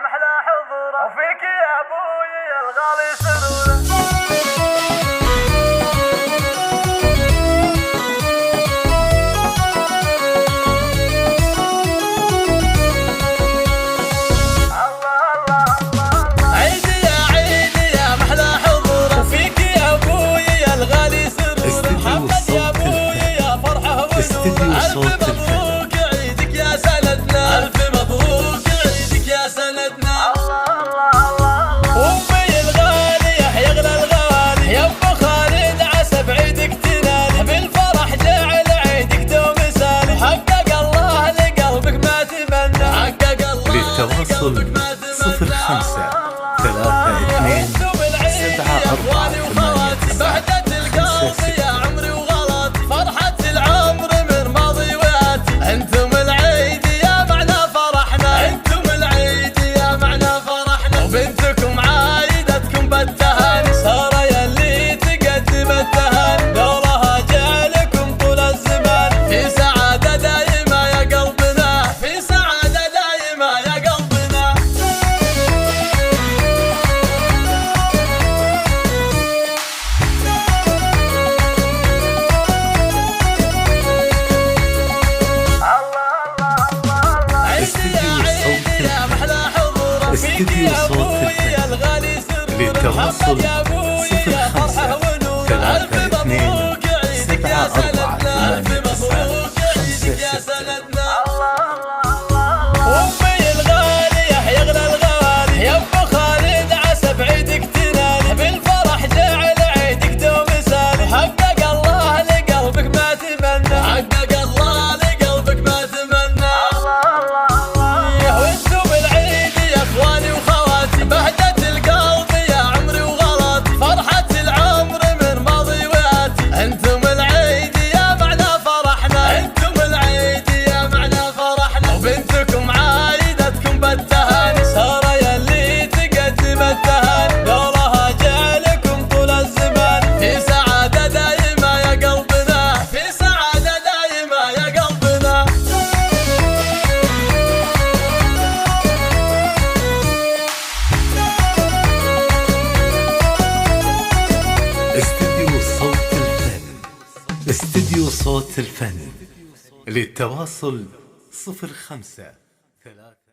محلى حضوره وفيك يا ابوي الغالي سروره. استديو صوت الفن. عيدك يا سندنا، ألف مبروك عيدك يا سندنا. أمي الغالية يغلى الغالي يا أبو خالد عسى بعيدك تنال بالفرح جعل عيدك دوم سالي. حقق الله لقلبك ما تمنى، حقق الله للتواصل 05 32 74 بهجة القلب يا عمري وغلط، فرحة العمر من ماضي واتي. انتم العيد يا معنى فرحنا، انتم العيد يا معنى فرحنا. وبنتكم عايدتكم بالتهاني، سارة يلي تقدم التهاني. دورها جعلكم طول الزمان في سعادة دايمة يا قلبنا، في سعادة دايمة يا قلبنا. استديو صوت الفن. للتواصل 05 32 74 86. أمي الغالية يغلى الغالي يا أبو خالد عسى بعيدك تنال بالفرح جعل عيدك دوم سالي. حقق الله لقلبك ما تمنى، حقق الله لقلبك ما تمنى. وانتم العيد يا اخواني وخواتي، بهجة القلب يا عمري وغلط، فرحة العمر من ماضي واتي. انتم العيد يا معنى فرحنا، انتم العيد يا معنى فرحنا. وبنتكم عايدتكم بالتهاني، سارة يلي تقدم التهاني. دورها جعلكم طول الزمان في سعادة دايمة يا قلبنا، في سعادة دايمة يا قلبنا. استديو صوت الفن. استديو صوت الفن. للتواصل 05 3